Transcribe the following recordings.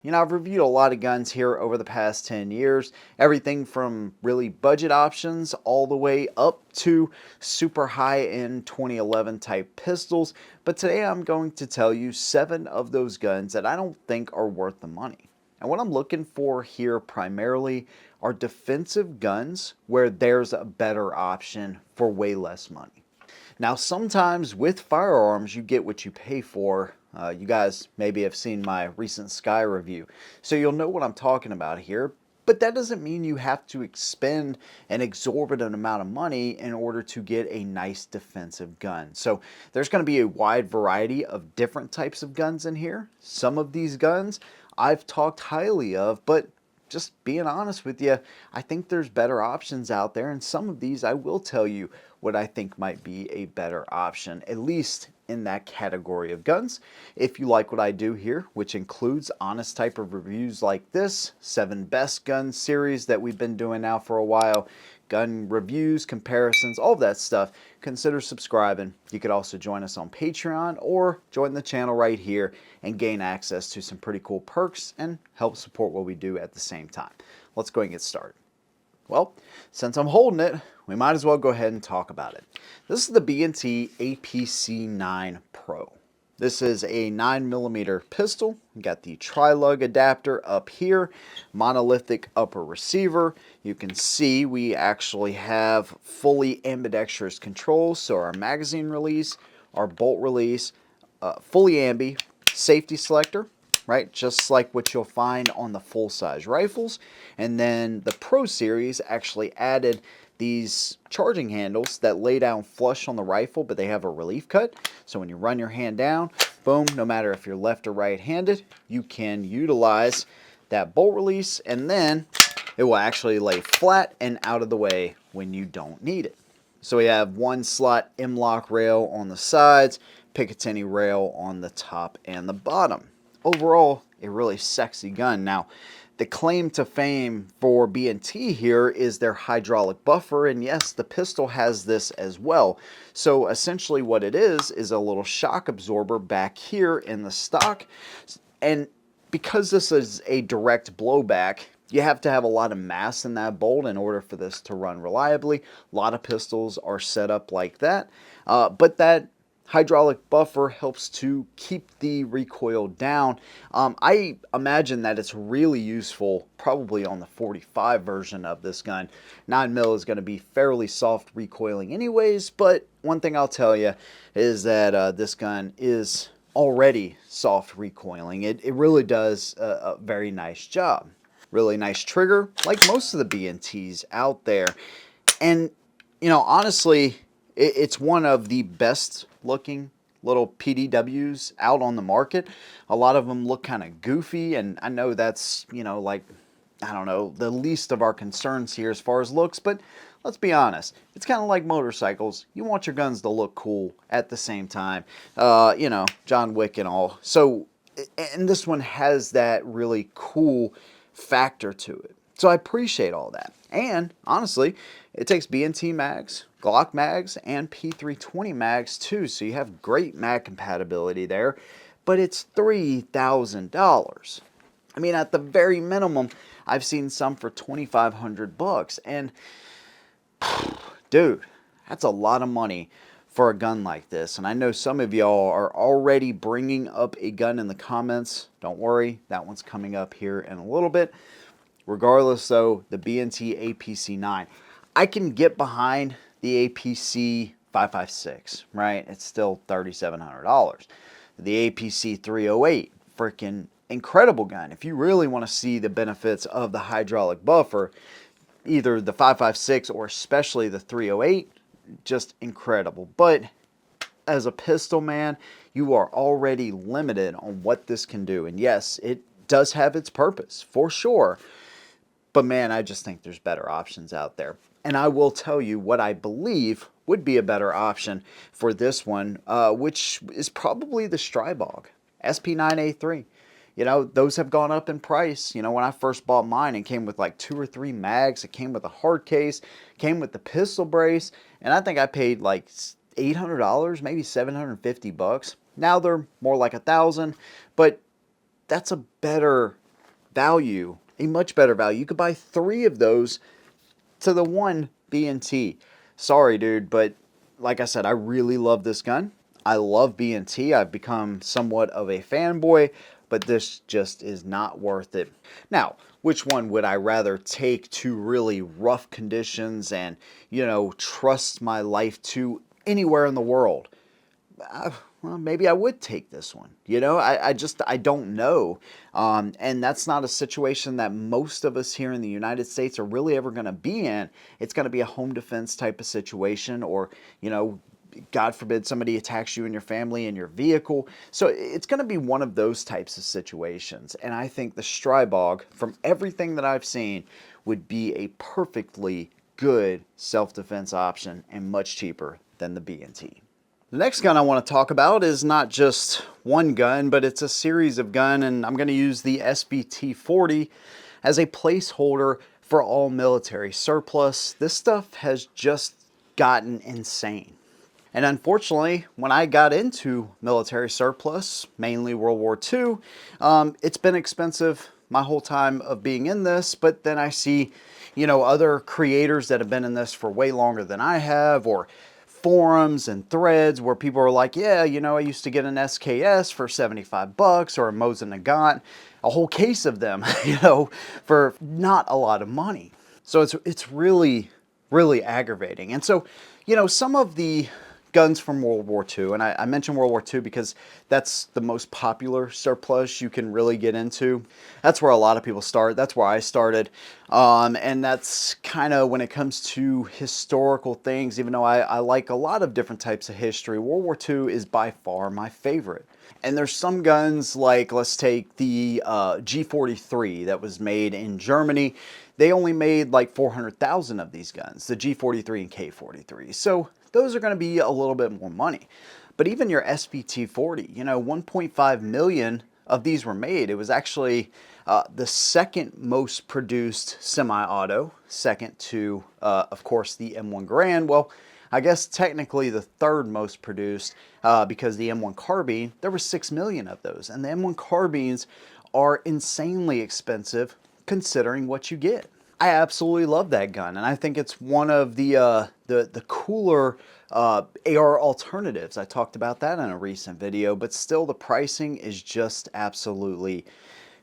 You know, I've reviewed a lot of guns here over the past 10 years, everything from really budget options all the way up to super high-end 2011 type pistols. But today I'm going to tell you 7 of those guns that I don't think are worth the money. And what I'm looking for here primarily are defensive guns where there's a better option for way less money. Now, sometimes with firearms, you get what you pay for. You guys maybe have seen my recent Sky review, so you'll know what I'm talking about here. But that doesn't mean you have to expend an exorbitant amount of money in order to get a nice defensive gun. So there's going to be a wide variety of different types of guns in here. Some of these guns I've talked highly of, but just being honest with you, I think there's better options out there, and some of these I will tell you what I think might be a better option, at least in that category of guns. If you like what I do here, which includes honest type of reviews like this, 7 best guns series that we've been doing now for a while, gun reviews, comparisons, all of that stuff, consider subscribing. You could also join us on Patreon or join the channel right here and gain access to some pretty cool perks and help support what we do at the same time. Let's go and get started. Well, since I'm holding it, we might as well go ahead and talk about it. This is the B&T APC9 Pro. This is a 9mm pistol. You got the tri-lug adapter up here, monolithic upper receiver. You can see we actually have fully ambidextrous controls, so our magazine release, our bolt release, fully ambi, safety selector, right? Just like what you'll find on the full-size rifles. And then the Pro Series actually added these charging handles that lay down flush on the rifle, but they have a relief cut. So when you run your hand down, boom, no matter if you're left or right-handed, you can utilize that bolt release, and then it will actually lay flat and out of the way when you don't need it. So we have 1-slot M-lock rail on the sides, Picatinny rail on the top and the bottom. Overall, a really sexy gun. Now, the claim to fame for B&T here is their hydraulic buffer, and yes, the pistol has this as well. So essentially what it is a little shock absorber back here in the stock, and because this is a direct blowback, you have to have a lot of mass in that bolt in order for this to run reliably. A lot of pistols are set up like that, but that hydraulic buffer helps to keep the recoil down. I imagine that it's really useful probably on the 45 version of this gun. 9mm is going to be fairly soft recoiling anyways, but one thing I'll tell you is that this gun is already soft recoiling. It really does a very nice job. Really nice trigger, like most of the B&Ts out there. And, you know, honestly, it's one of the best looking little PDWs out on the market. A lot of them look kind of goofy, and I know that's, you know, like, I don't know, the least of our concerns here as far as looks, but let's be honest, it's kind of like motorcycles. You want your guns to look cool at the same time, you know, John Wick and all. So, and this one has that really cool factor to it. So I appreciate all that. And honestly, it takes B&T mags, Glock mags, and P320 mags too. So you have great mag compatibility there. But it's $3,000. I mean, at the very minimum, I've seen some for $2,500. And dude, that's a lot of money for a gun like this. And I know some of y'all are already bringing up a gun in the comments. Don't worry, that one's coming up here in a little bit. Regardless, though, the B&T APC9, I can get behind the APC 556, right? It's still $3,700. The APC 308, freaking incredible gun. If you really want to see the benefits of the hydraulic buffer, either the 556 or especially the 308, just incredible. But as a pistol man, you are already limited on what this can do. And yes, it does have its purpose, for sure. But man, I just think there's better options out there. And I will tell you what I believe would be a better option for this one, which is probably the Strybog SP9A3. You know, those have gone up in price. You know, when I first bought mine, it came with like 2 or 3 mags. It came with a hard case, came with the pistol brace, and I think I paid like $800, maybe $750. Now they're more like $1,000, but that's a better value, a much better value. You could buy 3 of those to the one B&T. Sorry, dude, but like I said, I really love this gun. I love B&T. I've become somewhat of a fanboy, but this just is not worth it. Now, which one would I rather take to really rough conditions and, you know, trust my life to anywhere in the world? Well, maybe I would take this one. You know, I don't know. And that's not a situation that most of us here in the United States are really ever going to be in. It's going to be a home defense type of situation, or, you know, God forbid somebody attacks you and your family in your vehicle. So it's going to be one of those types of situations. And I think the Strybog, from everything that I've seen, would be a perfectly good self-defense option and much cheaper than the B&T. The next gun I want to talk about is not just one gun, but it's a series of gun, and I'm going to use the SBT-40 as a placeholder for all military surplus. This stuff has just gotten insane. And unfortunately, when I got into military surplus, mainly World War II, it's been expensive my whole time of being in this, but then I see, you know, other creators that have been in this for way longer than I have, or forums and threads where people are like, yeah, you know, I used to get an SKS for 75 bucks or a Mosin Nagant, a whole case of them, you know, for not a lot of money. So it's really, really aggravating. And so, you know, some of the guns from World War II, and I mentioned World War II because that's the most popular surplus you can really get into. That's where a lot of people start. That's where I started. And that's kind of when it comes to historical things, even though I like a lot of different types of history, World War II is by far my favorite. And there's some guns like, let's take the G43 that was made in Germany. They only made like 400,000 of these guns, the G43 and K43. So those are going to be a little bit more money. But even your SBT-40, you know, 1.5 million of these were made. It was actually the second most produced semi-auto, second to, of course, the M1 Garand. Well, I guess technically the third most produced because the M1 Carbine, there were 6 million of those. And the M1 Carbines are insanely expensive considering what you get. I absolutely love that gun, and I think it's one of the cooler AR alternatives. I talked about that in a recent video, but still the pricing is just absolutely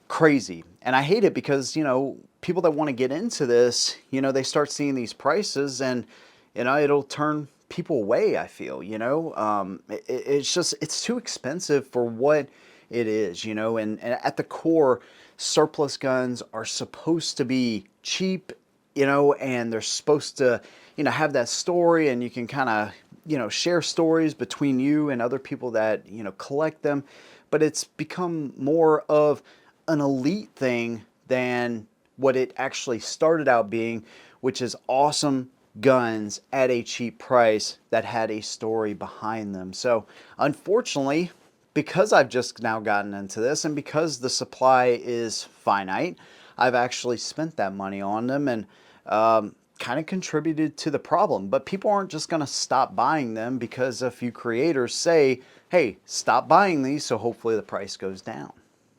crazy. And I hate it because, you know, people that want to get into this, you know, they start seeing these prices and, you know, it'll turn people away, I feel, you know. It's just, it's too expensive for what it is, you know, and at the core, surplus guns are supposed to be cheap, you know, and they're supposed to, you know, have that story, and you can kind of, you know, share stories between you and other people that, you know, collect them. But it's become more of an elite thing than what it actually started out being, which is awesome guns at a cheap price that had a story behind them. So unfortunately, because I've just now gotten into this and because the supply is finite, I've actually spent that money on them and kind of contributed to the problem. But people aren't just going to stop buying them because a few creators say, hey, stop buying these, so hopefully the price goes down.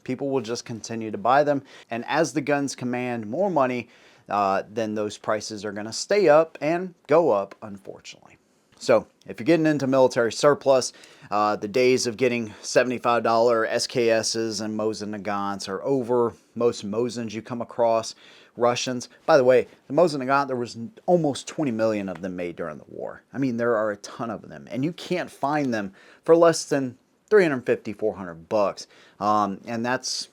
People will just continue to buy them. And as the guns command more money, then those prices are going to stay up and go up, unfortunately. So if you're getting into military surplus, the days of getting $75 SKSs and Mosin Nagants are over. Most Mosins you come across, Russians. By the way, the Mosin Nagant, there was almost 20 million of them made during the war. I mean, there are a ton of them, and you can't find them for less than 350, 400 bucks. And that's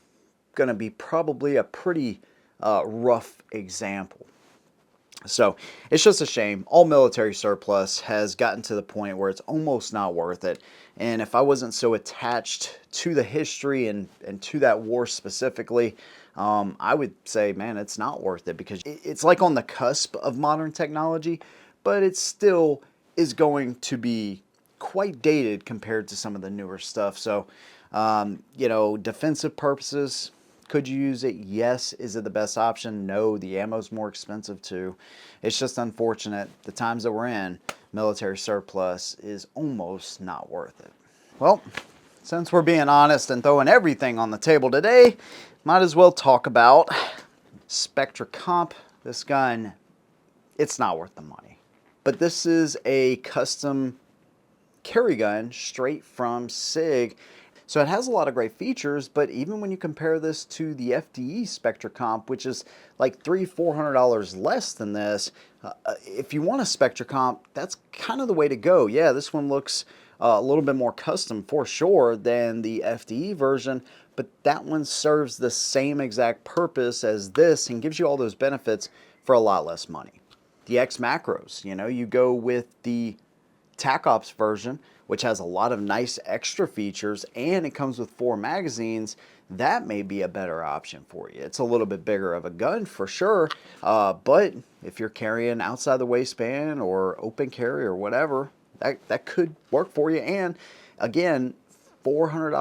going to be probably a pretty rough example. So it's just a shame. All military surplus has gotten to the point where it's almost not worth it. And if I wasn't so attached to the history and to that war specifically, I would say, man, it's not worth it because it's like on the cusp of modern technology, but it still is going to be quite dated compared to some of the newer stuff. So, you know, defensive purposes, could you use it? Yes. Is it the best option? No. The ammo's more expensive too. It's just unfortunate. The times that we're in, military surplus is almost not worth it. Well, since we're being honest and throwing everything on the table today, might as well talk about Spectra Comp. This gun, it's not worth the money. But this is a custom carry gun straight from Sig. So it has a lot of great features, but even when you compare this to the FDE Spectra Comp, which is like $300–400 less than this, if you want a Spectra Comp, that's kind of the way to go. Yeah, this one looks a little bit more custom for sure than the FDE version, but that one serves the same exact purpose as this and gives you all those benefits for a lot less money. The X macros, you go with the TAC Ops version, which has a lot of nice extra features, and it comes with 4 magazines. That may be a better option for you. It's a little bit bigger of a gun for sure, but if you're carrying outside the waistband or open carry or whatever, that could work for you. And again, $400,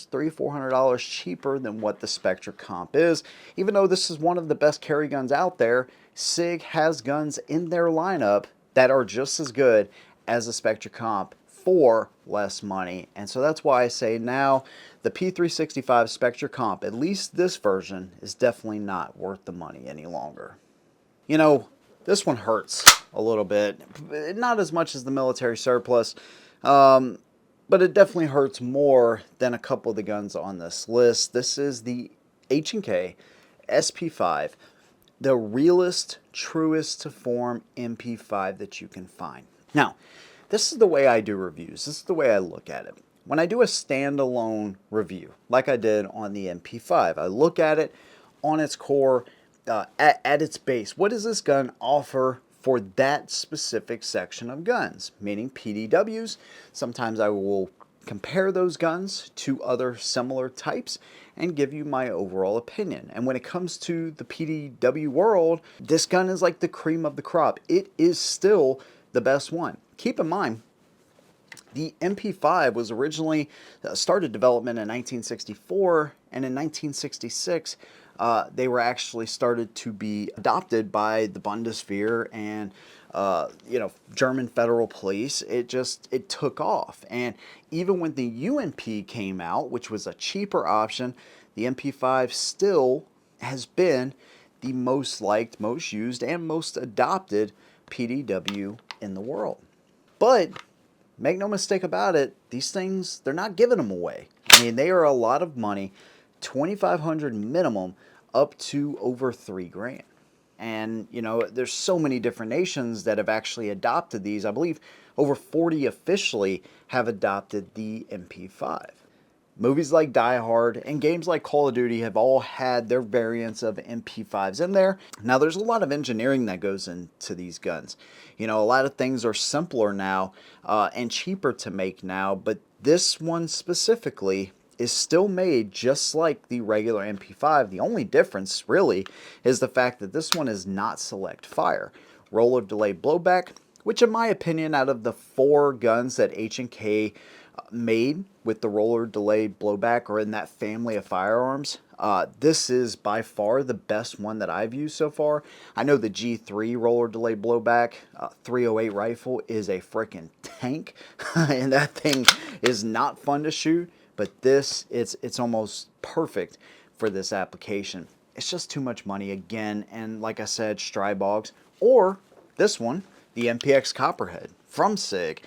$300–400 cheaper than what the Spectra Comp is. Even though this is one of the best carry guns out there, Sig has guns in their lineup that are just as good as a Spectra Comp for less money. And so that's why I say now the P365 Spectra Comp, at least this version, is definitely not worth the money any longer. This one hurts a little bit. Not as much as the military surplus, but it definitely hurts more than a couple of the guns on this list. This is the H&K SP5, the realest, truest to form MP5 that you can find. Now, this is the way I do reviews. This is the way I look at it. When I do a standalone review, like I did on the MP5, I look at it on its core, at its base. What does this gun offer for that specific section of guns? Meaning PDWs. Sometimes I will compare those guns to other similar types and give you my overall opinion. And when it comes to the PDW world, this gun is like the cream of the crop. It is still the best one. Keep in mind, the MP5 was originally started development in 1964, and in 1966 they were actually started to be adopted by the Bundeswehr and German federal police. It took off, and even when the UNP came out, which was a cheaper option, the MP5 still has been the most liked, most used, and most adopted PDW in the world. But make no mistake about it, these things, they're not giving them away. I mean, they are a lot of money, $2,500 minimum, up to over $3,000. And, there's so many different nations that have actually adopted these. I believe over 40 officially have adopted the MP5. Movies like Die Hard and games like Call of Duty have all had their variants of MP5s in there. Now, there's a lot of engineering that goes into these guns. A lot of things are simpler now and cheaper to make now, but this one specifically is still made just like the regular MP5. The only difference, really, is the fact that this one is not select fire. Roller delay blowback, which in my opinion, out of the 4 guns that H&K made with the roller delay blowback or in that family of firearms, this is by far the best one that I've used so far. I know the G3 roller delay blowback 308 rifle is a freaking tank and that thing is not fun to shoot, but this, it's almost perfect for this application. It's just too much money again, and like I said, Strybogs, or this one, the MPX Copperhead from Sig.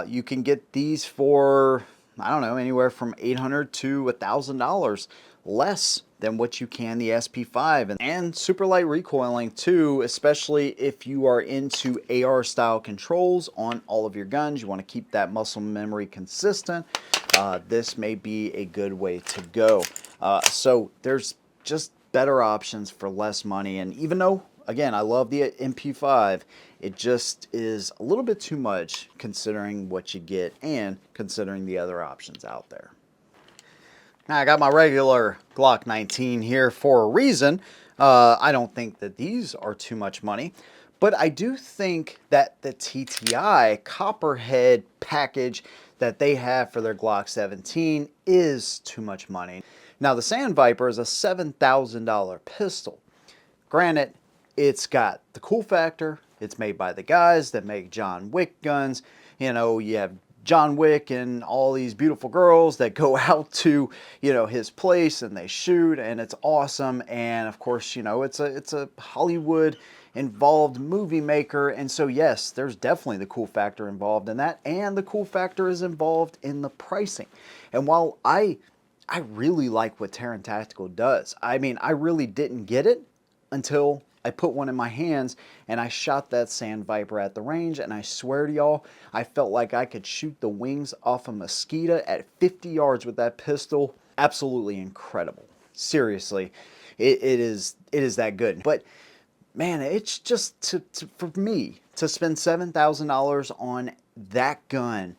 You can get these for, I don't know, anywhere from $800 to $1,000 less than what you can the SP5, and super light recoiling too, especially if you are into AR style controls on all of your guns. You want to keep that muscle memory consistent. This may be a good way to go. So there's just better options for less money, and even though, again, I love the MP5, it just is a little bit too much considering what you get and considering the other options out there. Now, I got my regular Glock 19 here for a reason. I don't think that these are too much money, but I do think that the TTI Copperhead package that they have for their Glock 17 is too much money. Now, the Sand Viper is a $7,000 pistol. Granted, it's got the cool factor. It's made by the guys that make John Wick guns. You have John Wick and all these beautiful girls that go out to, you know, his place and they shoot, and it's awesome. And of course, you know, it's a Hollywood involved movie maker, and so yes, there's definitely the cool factor involved in that, and the cool factor is involved in the pricing. And while I really like what Taran Tactical does, I mean, I really didn't get it until I put one in my hands and I shot that Sand Viper at the range, and I swear to y'all, I felt like I could shoot the wings off a mosquito at 50 yards with that pistol. Absolutely incredible. Seriously, it is that good. But man, it's just for me to spend $7,000 on that gun,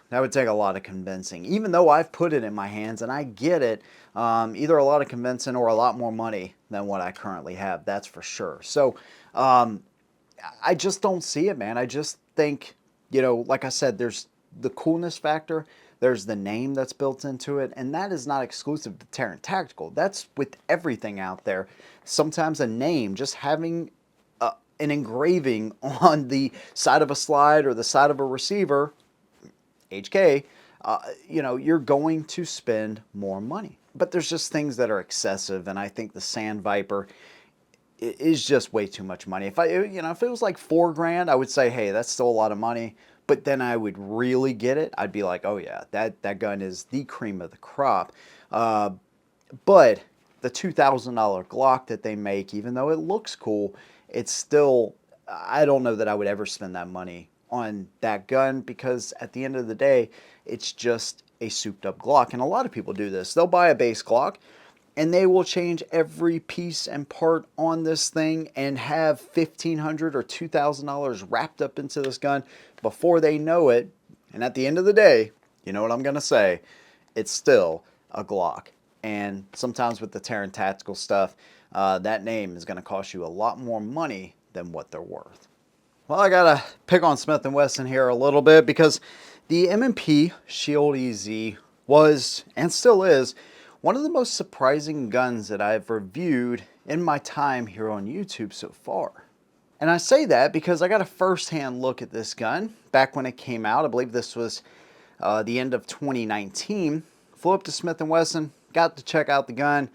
that would take a lot of convincing. Even though I've put it in my hands and I get it, either a lot of convincing or a lot more money than what I currently have, that's for sure. So I just don't see it, man. I just think, you know, like I said, there's the coolness factor, there's the name that's built into it, and that is not exclusive to Taran Tactical. That's with everything out there. Sometimes a name, just having an engraving on the side of a slide or the side of a receiver, HK, you know, you're going to spend more money. But there's just things that are excessive, and I think the Sand Viper is just way too much money. If if it was like $4 grand, I would say, hey, that's still a lot of money. But then I would really get it. I'd be like, oh yeah, that gun is the cream of the crop. But the $2,000 Glock that they make, even though it looks cool, it's still, I don't know that I would ever spend that money on that gun, because at the end of the day, it's just a souped up Glock. And a lot of people do this. They'll buy a base Glock and they will change every piece and part on this thing and have $1,500 or $2,000 wrapped up into this gun before they know it. And at the end of the day, you know what I'm going to say, it's still a Glock. And sometimes with the Taran Tactical stuff, that name is going to cost you a lot more money than what they're worth. Well, I gotta pick on Smith & Wesson here a little bit, because the M&P Shield EZ was, and still is, one of the most surprising guns that I've reviewed in my time here on YouTube so far. And I say that because I got a first-hand look at this gun back when it came out. I believe this was the end of 2019. Flew up to Smith & Wesson, got to check out the gun,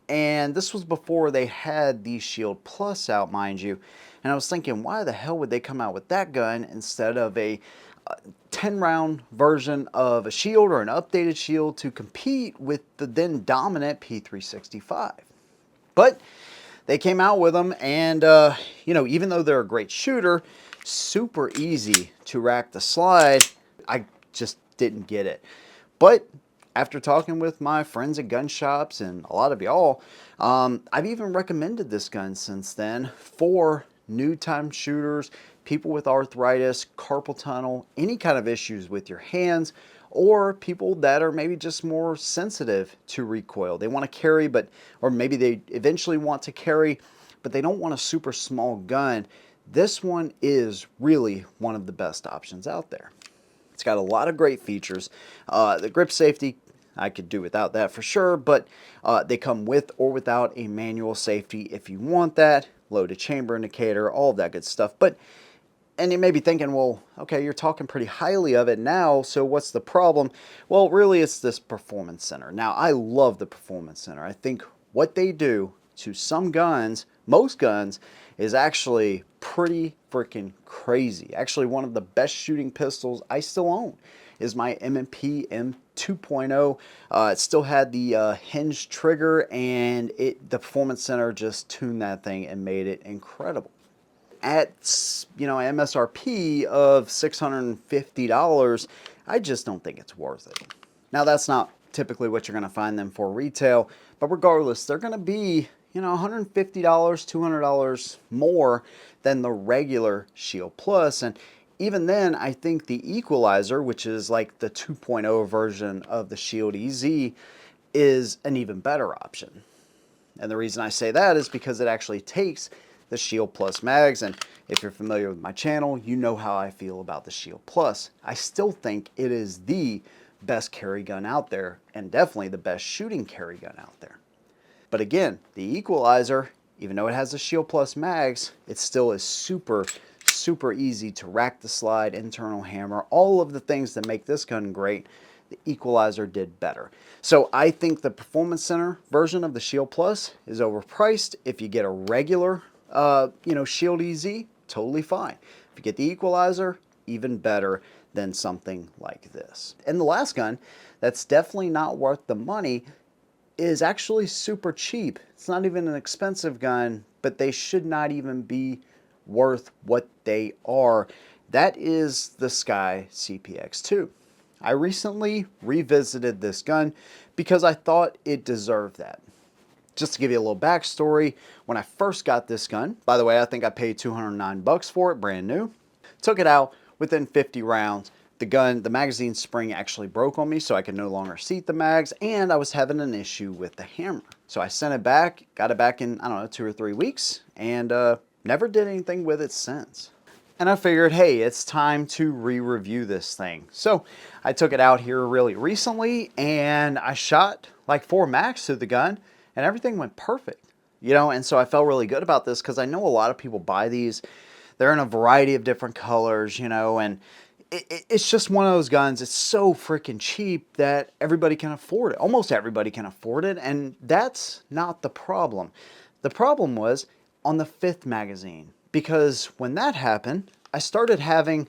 and this was before they had the Shield Plus out, mind you. And I was thinking, why the hell would they come out with that gun instead of a 10-round version of a Shield or an updated Shield to compete with the then dominant P365? But they came out with them, and you know, even though they're a great shooter, super easy to rack the slide, I just didn't get it. But after talking with my friends at gun shops and a lot of y'all, I've even recommended this gun since then for new time shooters, people with arthritis, carpal tunnel, any kind of issues with your hands, or people that are maybe just more sensitive to recoil. They want to carry, or maybe they eventually want to carry, but they don't want a super small gun. This one is really one of the best options out there. It's got a lot of great features. The grip safety, I could do without that for sure, but they come with or without a manual safety if you want that. Loaded chamber indicator, all of that good stuff. And you may be thinking, well, okay, you're talking pretty highly of it now, so what's the problem? Well, really, it's this Performance Center. Now, I love the Performance Center. I think what they do to some guns, most guns, is actually pretty freaking crazy. Actually, one of the best shooting pistols I still own is my M&P M2.0. It still had the hinged trigger, and the Performance Center just tuned that thing and made it incredible. At, you know, MSRP of $650, I just don't think it's worth it. Now, that's not typically what you're going to find them for retail, but regardless, they're going to be, you know, $150, $200 more than the regular Shield Plus. And even then, I think the Equalizer, which is like the 2.0 version of the Shield EZ, is an even better option. And the reason I say that is because it actually takes the Shield Plus mags, and if you're familiar with my channel, you know how I feel about the Shield Plus. I still think it is the best carry gun out there, and definitely the best shooting carry gun out there. But again, the Equalizer, even though it has the Shield Plus mags, it still is super super easy to rack the slide, internal hammer, all of the things that make this gun great. The Equalizer did better. So I think the Performance Center version of the Shield Plus is overpriced. If you get a regular, Shield EZ, totally fine. If you get the Equalizer, even better than something like this. And the last gun that's definitely not worth the money is actually super cheap. It's not even an expensive gun, but they should not even be worth what they are. That is the SCCY CPX2. I recently revisited this gun because I thought it deserved that. Just to give you a little backstory, when I first got this gun, by the way, I think I paid $209 for it, brand new. Took it out within 50 rounds. The magazine spring actually broke on me, so I could no longer seat the mags, and I was having an issue with the hammer. So I sent it back, got it back in, I don't know, 2 or 3 weeks, and never did anything with it since. And I figured, hey, it's time to re-review this thing. So I took it out here really recently, and I shot like 4 mags through the gun, and everything went perfect. And so I felt really good about this because I know a lot of people buy these. They're in a variety of different colors, and it's just one of those guns. It's so freaking cheap that everybody can afford it. Almost everybody can afford it, and that's not the problem. The problem was on the 5th magazine. Because when that happened, I started having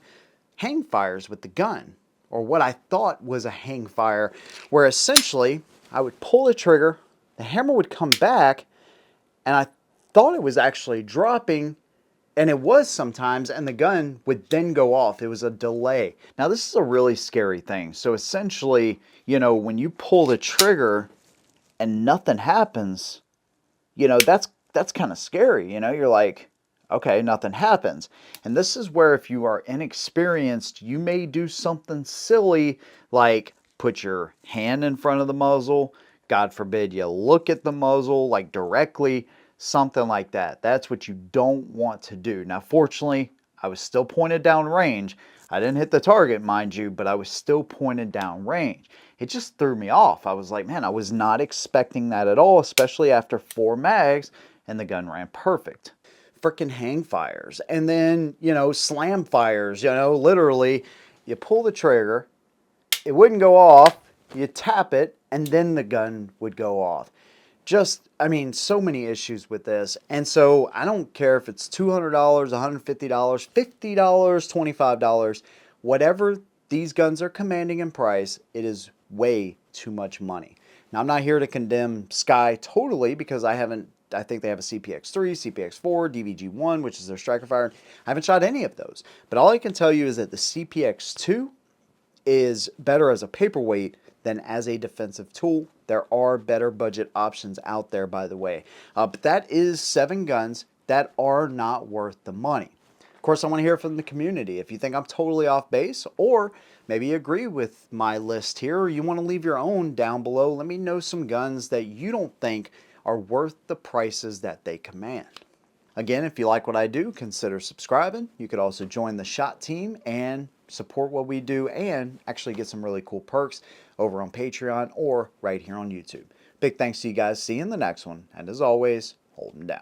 hang fires with the gun, or what I thought was a hang fire, where essentially I would pull the trigger, the hammer would come back, and I thought it was actually dropping, and it was sometimes, and the gun would then go off. It was a delay. Now this is a really scary thing. So essentially, when you pull the trigger and nothing happens, that's kind of scary. You're like, okay, nothing happens. And this is where if you are inexperienced, you may do something silly like put your hand in front of the muzzle. God forbid you look at the muzzle like directly, something like that. That's what you don't want to do. Now, fortunately, I was still pointed down range. I didn't hit the target, mind you, but I was still pointed down range. It just threw me off. I was like, man, I was not expecting that at all, especially after 4 mags and the gun ran perfect. Freaking hang fires, and then slam fires. Literally you pull the trigger, it wouldn't go off, you tap it, and then the gun would go off. So many issues with this. And so I don't care if it's $200, $150, $50, $25, whatever these guns are commanding in price, it is way too much money. Now, I'm not here to condemn SCCY totally, because I think they have a CPX3, CPX4, DVG1, which is their striker fire. I haven't shot any of those. But all I can tell you is that the CPX2 is better as a paperweight than as a defensive tool. There are better budget options out there, by the way. But that is 7 guns that are not worth the money. Of course, I want to hear from the community. If you think I'm totally off base, or maybe you agree with my list here, or you want to leave your own down below, let me know some guns that you don't think are worth the prices that they command. Again, if you like what I do, consider subscribing. You could also join the SHOT team and support what we do, and actually get some really cool perks over on Patreon or right here on YouTube. Big thanks to you guys. See you in the next one. And as always, hold them down.